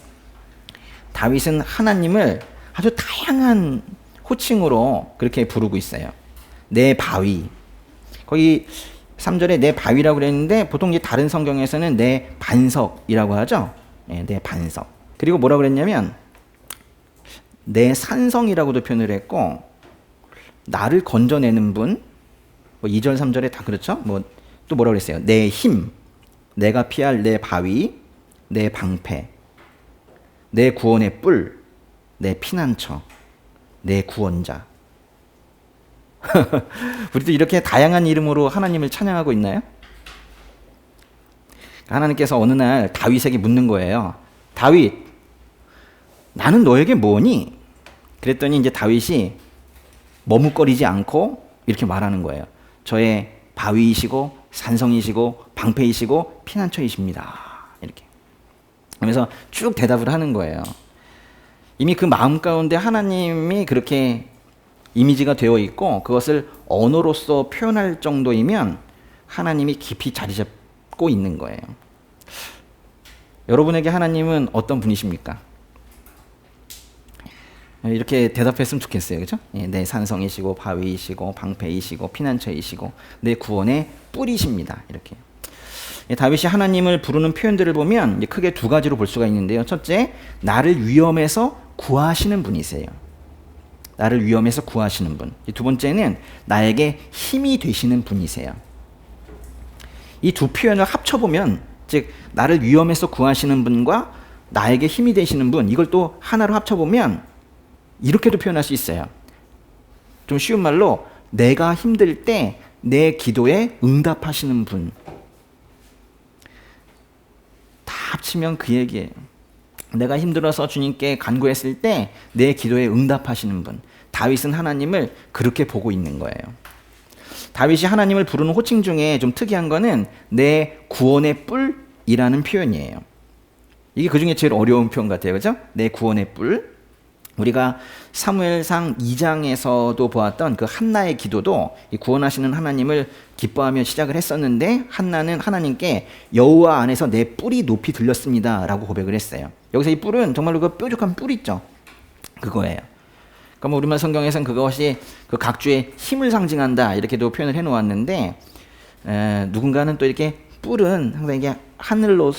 S1: 다윗은 하나님을 아주 다양한 호칭으로 그렇게 부르고 있어요. 내 바위. 거기 3절에 내 바위라고 그랬는데 보통 이제 다른 성경에서는 내 반석이라고 하죠. 네, 내 반석. 그리고 뭐라고 그랬냐면 내 산성이라고도 표현을 했고 나를 건져내는 분, 뭐 2절, 3절에 다 그렇죠? 뭐 또 뭐라고 그랬어요? 내 힘, 내가 피할 내 바위, 내 방패, 내 구원의 뿔, 내 피난처, 내 구원자. 우리도 이렇게 다양한 이름으로 하나님을 찬양하고 있나요? 하나님께서 어느 날 다윗에게 묻는 거예요. 다윗, 나는 너에게 뭐니? 그랬더니 이제 다윗이 머뭇거리지 않고 이렇게 말하는 거예요. 저의 바위이시고 산성이시고 방패이시고 피난처이십니다. 이렇게. 그러면서 쭉 대답을 하는 거예요. 이미 그 마음 가운데 하나님이 그렇게 이미지가 되어 있고 그것을 언어로서 표현할 정도이면 하나님이 깊이 자리 잡고 있는 거예요. 여러분에게 하나님은 어떤 분이십니까? 이렇게 대답했으면 좋겠어요. 그죠? 내 산성이시고 바위이시고 방패이시고 피난처이시고 내 구원의 뿔이십니다. 이렇게. 다윗이 하나님을 부르는 표현들을 보면 크게 2가지로 볼 수가 있는데요. 첫째, 나를 위험에서 구하시는 분이세요. 나를 위험에서 구하시는 분. 2번째는 나에게 힘이 되시는 분이세요. 이 2 표현을 합쳐보면 즉 나를 위험에서 구하시는 분과 나에게 힘이 되시는 분, 이걸 또 하나로 합쳐보면 이렇게도 표현할 수 있어요. 좀 쉬운 말로 내가 힘들 때 내 기도에 응답하시는 분. 다 합치면 그 얘기예요. 내가 힘들어서 주님께 간구했을 때 내 기도에 응답하시는 분. 다윗은 하나님을 그렇게 보고 있는 거예요. 다윗이 하나님을 부르는 호칭 중에 좀 특이한 거는 내 구원의 뿔이라는 표현이에요. 이게 그 중에 제일 어려운 표현 같아요. 그죠? 내 구원의 뿔. 우리가 사무엘상 2장에서도 보았던 그 한나의 기도도 이 구원하시는 하나님을 기뻐하며 시작을 했었는데 한나는 하나님께 여호와 안에서 내 뿔이 높이 들렸습니다 라고 고백을 했어요. 여기서 이 뿔은 정말로 그 뾰족한 뿔 있죠. 그거예요. 그러니까 뭐 우리말 성경에서는 그것이 그 각주의 힘을 상징한다 이렇게도 표현을 해놓았는데 누군가는 또 이렇게 뿔은 항상 이게 하늘로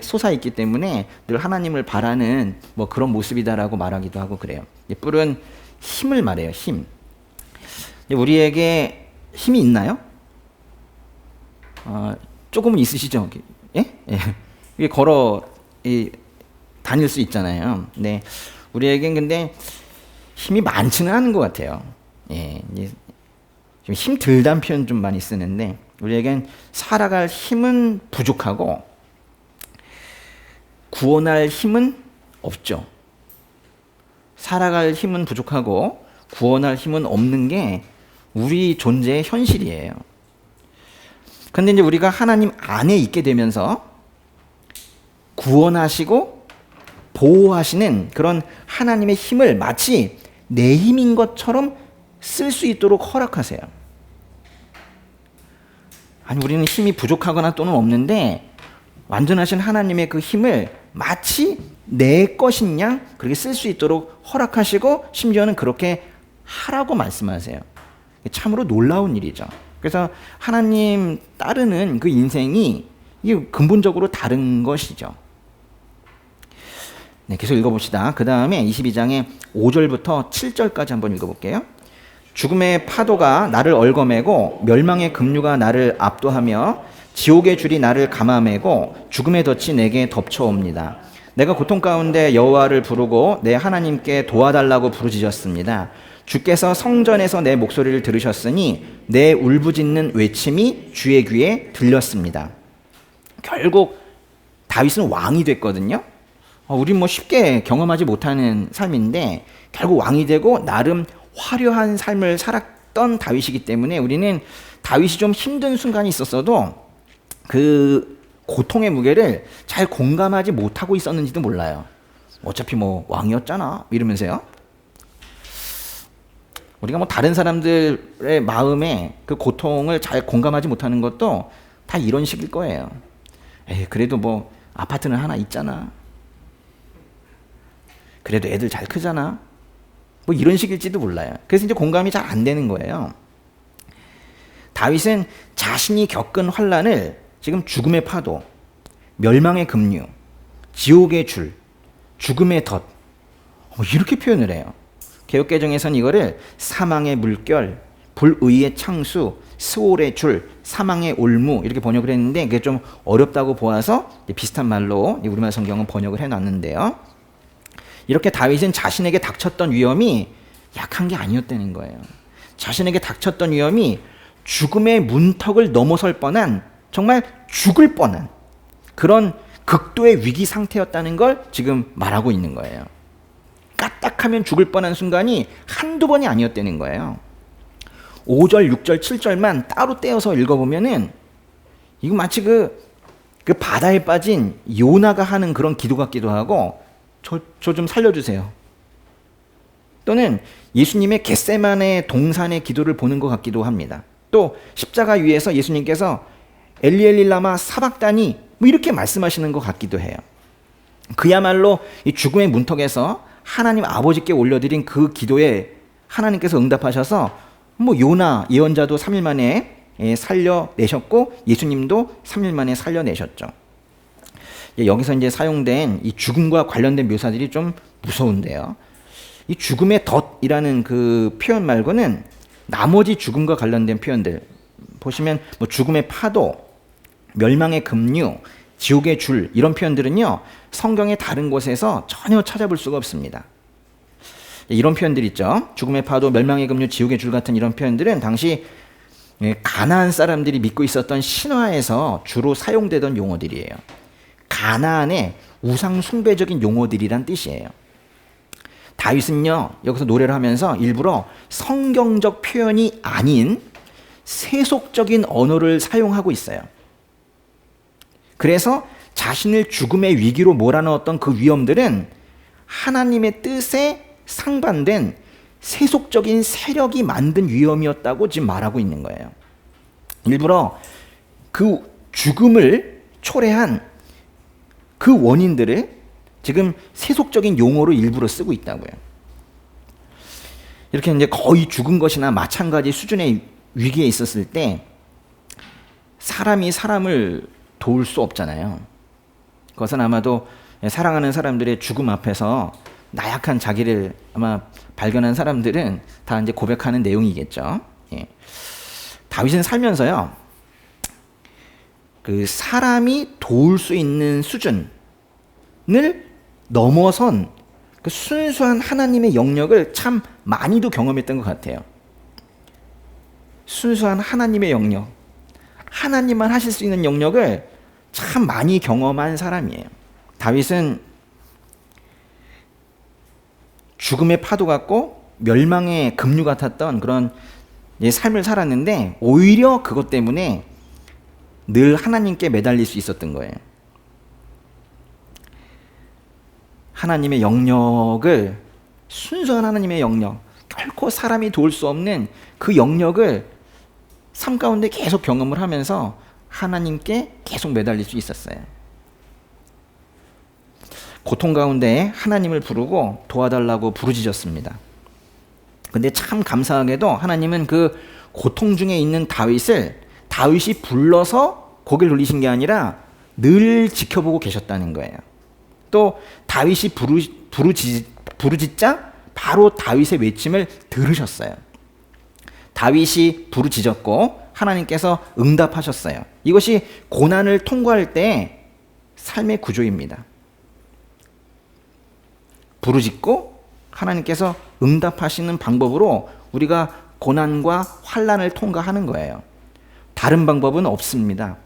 S1: 솟아있기 때문에 늘 하나님을 바라는 뭐 그런 모습이다라고 말하기도 하고 그래요. 뿔은 힘을 말해요. 힘. 우리에게 힘이 있나요? 조금은 있으시죠? 예? 예. 이게 걸어 다닐 수 있잖아요. 네. 우리에겐 근데 힘이 많지는 않은 것 같아요. 예. 좀 힘들다는 표현 좀 많이 쓰는데 우리에겐 살아갈 힘은 부족하고 구원할 힘은 없죠. 살아갈 힘은 부족하고 구원할 힘은 없는 게 우리 존재의 현실이에요. 근데 이제 우리가 하나님 안에 있게 되면서 구원하시고 보호하시는 그런 하나님의 힘을 마치 내 힘인 것처럼 쓸 수 있도록 허락하세요. 아니, 우리는 힘이 부족하거나 또는 없는데 완전하신 하나님의 그 힘을 마치 내 것인 양 그렇게 쓸 수 있도록 허락하시고 심지어는 그렇게 하라고 말씀하세요. 참으로 놀라운 일이죠. 그래서 하나님 따르는 그 인생이 이게 근본적으로 다른 것이죠. 네, 계속 읽어봅시다. 그 다음에 22장의 5절부터 7절까지 한번 읽어볼게요. 죽음의 파도가 나를 얽어매고 멸망의 급류가 나를 압도하며 지옥의 줄이 나를 감아매고 죽음의 덫이 내게 덮쳐옵니다. 내가 고통 가운데 여호와를 부르고 내 하나님께 도와달라고 부르짖었습니다. 주께서 성전에서 내 목소리를 들으셨으니 내 울부짖는 외침이 주의 귀에 들렸습니다. 결국 다윗은 왕이 됐거든요. 우린 뭐 쉽게 경험하지 못하는 삶인데 결국 왕이 되고 나름 화려한 삶을 살았던 다윗이기 때문에 우리는 다윗이 좀 힘든 순간이 있었어도 그 고통의 무게를 잘 공감하지 못하고 있었는지도 몰라요. 어차피 뭐 왕이었잖아 이러면서요. 우리가 뭐 다른 사람들의 마음에 그 고통을 잘 공감하지 못하는 것도 다 이런 식일 거예요. 에이, 그래도 뭐 아파트는 하나 있잖아. 그래도 애들 잘 크잖아. 뭐 이런 식일지도 몰라요. 그래서 이제 공감이 잘 안 되는 거예요. 다윗은 자신이 겪은 환난을 지금 죽음의 파도, 멸망의 급류, 지옥의 줄, 죽음의 덫 이렇게 표현을 해요. 개역개정에서는 이거를 사망의 물결, 불의의 창수, 스올의 줄, 사망의 올무 이렇게 번역을 했는데 그게 좀 어렵다고 보아서 비슷한 말로 우리말 성경은 번역을 해놨는데요. 이렇게 다윗은 자신에게 닥쳤던 위험이 약한 게 아니었다는 거예요. 자신에게 닥쳤던 위험이 죽음의 문턱을 넘어설 뻔한 정말 죽을 뻔한 그런 극도의 위기 상태였다는 걸 지금 말하고 있는 거예요. 까딱하면 죽을 뻔한 순간이 한두 번이 아니었다는 거예요. 5절, 6절, 7절만 따로 떼어서 읽어보면은 이거 마치 그 바다에 빠진 요나가 하는 그런 기도 같기도 하고 저 좀 살려주세요. 또는 예수님의 겟세마네 동산의 기도를 보는 것 같기도 합니다. 또 십자가 위에서 예수님께서 엘리 엘리 라마 사박다니 뭐 이렇게 말씀하시는 것 같기도 해요. 그야말로 이 죽음의 문턱에서 하나님 아버지께 올려드린 그 기도에 하나님께서 응답하셔서 뭐 요나 예언자도 3일 만에 살려내셨고 예수님도 3일 만에 살려내셨죠. 여기서 이제 사용된 이 죽음과 관련된 묘사들이 좀 무서운데요. 이 죽음의 덫이라는 그 표현 말고는 나머지 죽음과 관련된 표현들 보시면 뭐 죽음의 파도, 멸망의 급류, 지옥의 줄 이런 표현들은요 성경의 다른 곳에서 전혀 찾아볼 수가 없습니다. 이런 표현들 있죠. 죽음의 파도, 멸망의 급류, 지옥의 줄 같은 이런 표현들은 당시 가나안 사람들이 믿고 있었던 신화에서 주로 사용되던 용어들이에요. 가나안의 우상 숭배적인 용어들이란 뜻이에요. 다윗은요 여기서 노래를 하면서 일부러 성경적 표현이 아닌 세속적인 언어를 사용하고 있어요. 그래서 자신을 죽음의 위기로 몰아넣었던 그 위험들은 하나님의 뜻에 상반된 세속적인 세력이 만든 위험이었다고 지금 말하고 있는 거예요. 일부러 그 죽음을 초래한 그 원인들을 지금 세속적인 용어로 일부러 쓰고 있다고요. 이렇게 이제 거의 죽은 것이나 마찬가지 수준의 위기에 있었을 때 사람이 사람을 도울 수 없잖아요. 그것은 아마도 사랑하는 사람들의 죽음 앞에서 나약한 자기를 아마 발견한 사람들은 다 이제 고백하는 내용이겠죠. 예. 다윗은 살면서요, 그 사람이 도울 수 있는 수준을 넘어선 그 순수한 하나님의 영역을 참 많이도 경험했던 것 같아요. 순수한 하나님의 영역, 하나님만 하실 수 있는 영역을 참 많이 경험한 사람이에요. 다윗은 죽음의 파도 같고 멸망의 급류 같았던 그런 삶을 살았는데 오히려 그것 때문에 늘 하나님께 매달릴 수 있었던 거예요. 하나님의 영역을, 순수한 하나님의 영역, 결코 사람이 도울 수 없는 그 영역을 삶 가운데 계속 경험을 하면서 하나님께 계속 매달릴 수 있었어요. 고통 가운데 하나님을 부르고 도와달라고 부르짖었습니다. 근데 참 감사하게도 하나님은 그 고통 중에 있는 다윗이 불러서 고개를 돌리신 게 아니라 늘 지켜보고 계셨다는 거예요. 또 다윗이 부르짖자 바로 다윗의 외침을 들으셨어요. 다윗이 부르짖었고 하나님께서 응답하셨어요. 이것이 고난을 통과할 때 삶의 구조입니다. 부르짖고 하나님께서 응답하시는 방법으로 우리가 고난과 환난을 통과하는 거예요. 다른 방법은 없습니다.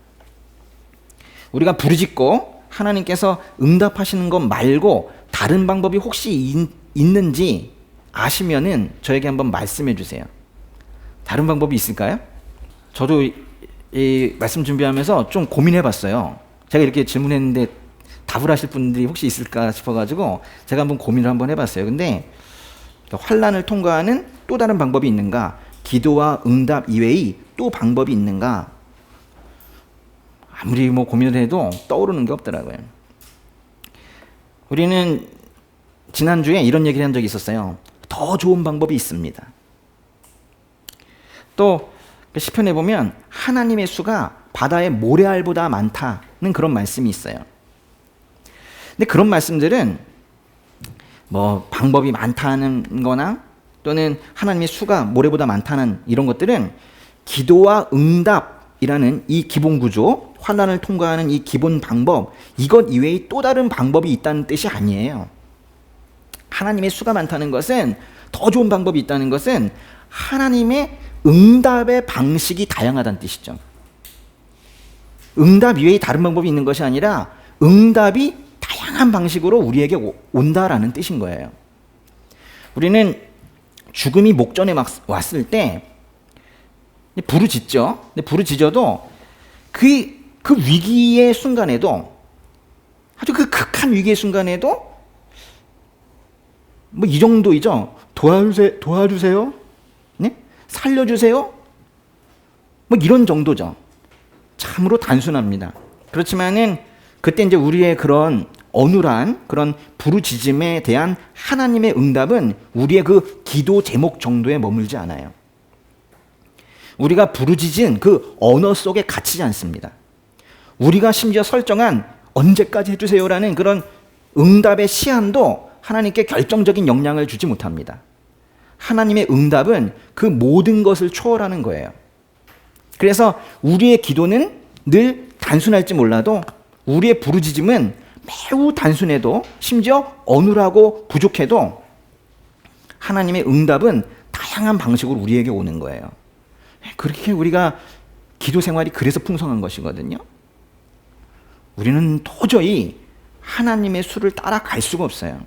S1: 우리가 부르짖고 하나님께서 응답하시는 것 말고 다른 방법이 혹시 있는지 아시면은 저에게 한번 말씀해 주세요. 다른 방법이 있을까요? 저도 이 말씀 준비하면서 좀 고민해 봤어요. 제가 이렇게 질문했는데 답을 하실 분들이 혹시 있을까 싶어가지고 제가 한번 고민을 한번 해봤어요. 근데 환난을 통과하는 또 다른 방법이 있는가? 기도와 응답 이외의 또 방법이 있는가? 아무리 뭐 고민을 해도 떠오르는 게 없더라고요. 우리는 지난주에 이런 얘기를 한 적이 있었어요. 더 좋은 방법이 있습니다. 또 시편에 보면 하나님의 수가 바다의 모래알보다 많다는 그런 말씀이 있어요. 근데 그런 말씀들은 뭐 방법이 많다는 거나 또는 하나님의 수가 모래보다 많다는 이런 것들은 기도와 응답이라는 이 기본 구조, 환난을 통과하는 이 기본 방법, 이것 이외의 또 다른 방법이 있다는 뜻이 아니에요. 하나님의 수가 많다는 것은, 더 좋은 방법이 있다는 것은 하나님의 응답의 방식이 다양하다는 뜻이죠. 응답 이외의 다른 방법이 있는 것이 아니라 응답이 다양한 방식으로 우리에게 온다라는 뜻인 거예요. 우리는 죽음이 목전에 막 왔을 때 부르짖죠. 근데 부르짖어도 그 위기의 순간에도, 아주 그 극한 위기의 순간에도 뭐 이 정도이죠. 도와주세요. 네? 살려주세요. 뭐 이런 정도죠. 참으로 단순합니다. 그렇지만은 그때 이제 우리의 그런 어눌한 그런 부르짖음에 대한 하나님의 응답은 우리의 그 기도 제목 정도에 머물지 않아요. 우리가 부르짖은 그 언어 속에 갇히지 않습니다. 우리가 심지어 설정한 언제까지 해주세요라는 그런 응답의 시한도 하나님께 결정적인 영향을 주지 못합니다. 하나님의 응답은 그 모든 것을 초월하는 거예요. 그래서 우리의 기도는 늘 단순할지 몰라도 우리의 부르짖음은 매우 단순해도, 심지어 어눌하고 부족해도 하나님의 응답은 다양한 방식으로 우리에게 오는 거예요. 그렇게 우리가 기도 생활이 그래서 풍성한 것이거든요. 우리는 도저히 하나님의 수를 따라갈 수가 없어요.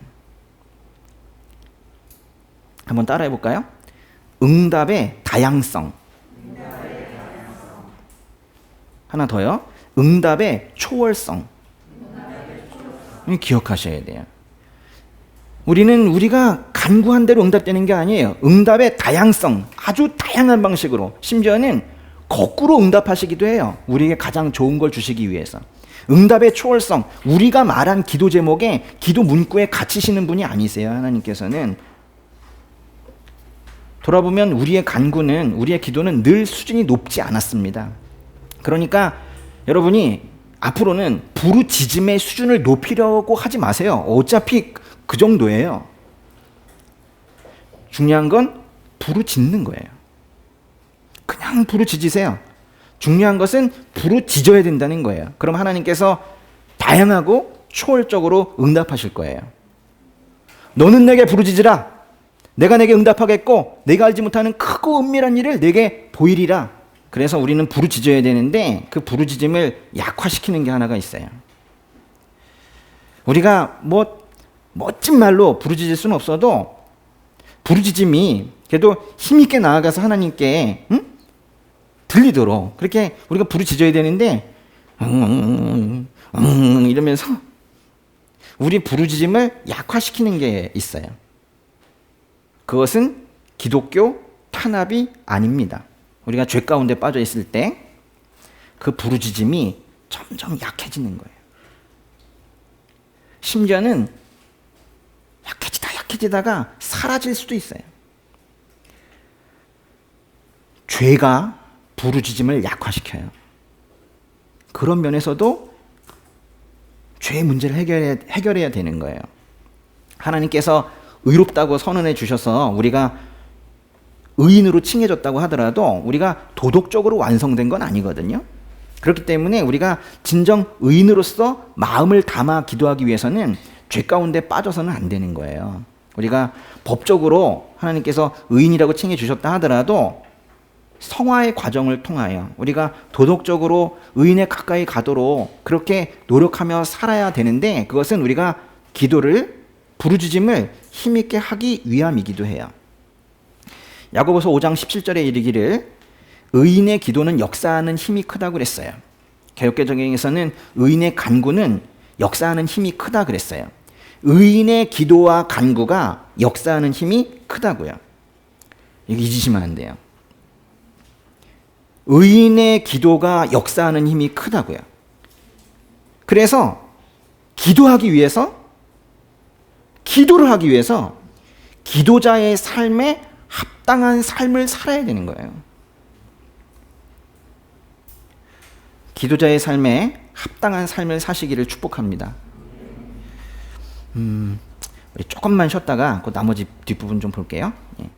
S1: 한번 따라해 볼까요? 응답의 다양성. 하나 더요. 응답의 초월성. 기억하셔야 돼요. 우리가 간구한 대로 응답되는 게 아니에요. 응답의 다양성, 아주 다양한 방식으로, 심지어는 거꾸로 응답하시기도 해요. 우리에게 가장 좋은 걸 주시기 위해서. 응답의 초월성, 우리가 말한 기도 제목에, 기도 문구에 갇히시는 분이 아니세요. 하나님께서는. 돌아보면 우리의 간구는, 우리의 기도는 늘 수준이 높지 않았습니다. 그러니까 여러분이 앞으로는 부르짖음의 수준을 높이려고 하지 마세요. 어차피 그 정도예요. 중요한 건 부르짖는 거예요. 그냥 부르짖으세요. 중요한 것은 부르짖어야 된다는 거예요. 그럼 하나님께서 다양하고 초월적으로 응답하실 거예요. 너는 내게 부르짖으라. 내가 내게 응답하겠고 내가 알지 못하는 크고 은밀한 일을 내게 보이리라. 그래서 우리는 부르짖어야 되는데 그 부르짖음을 약화시키는 게 하나가 있어요. 우리가 뭐 멋진 말로 부르짖을 수는 없어도 부르짖음이 그래도 힘있게 나아가서 하나님께 들리도록 그렇게 우리가 부르짖어야 되는데 이러면서 우리 부르짖음을 약화시키는 게 있어요. 그것은 기독교 탄압이 아닙니다. 우리가 죄 가운데 빠져 있을 때 그 부르짖음이 점점 약해지는 거예요. 심지어는 약해지다가 사라질 수도 있어요. 죄가 부르짖음을 약화시켜요. 그런 면에서도 죄의 문제를 해결해야 되는 거예요. 하나님께서 의롭다고 선언해 주셔서 우리가 의인으로 칭해졌다고 하더라도 우리가 도덕적으로 완성된 건 아니거든요. 그렇기 때문에 우리가 진정 의인으로서 마음을 담아 기도하기 위해서는 죄 가운데 빠져서는 안 되는 거예요. 우리가 법적으로 하나님께서 의인이라고 칭해 주셨다 하더라도 성화의 과정을 통하여 우리가 도덕적으로 의인에 가까이 가도록 그렇게 노력하며 살아야 되는데, 그것은 우리가 기도를, 부르짖음을 힘있게 하기 위함이기도 해요. 야고보서 5장 17절에 이르기를 의인의 기도는 역사하는 힘이 크다고 그랬어요. 개역개정에서는 의인의 간구는 역사하는 힘이 크다 그랬어요. 의인의 기도와 간구가 역사하는 힘이 크다고요. 이거 잊으시면 안 돼요. 의인의 기도가 역사하는 힘이 크다고요. 그래서 기도를 하기 위해서 기도자의 삶에 합당한 삶을 살아야 되는 거예요. 기도자의 삶에 합당한 삶을 사시기를 축복합니다. 우리 조금만 쉬었다가 그 나머지 뒷부분 좀 볼게요. 예.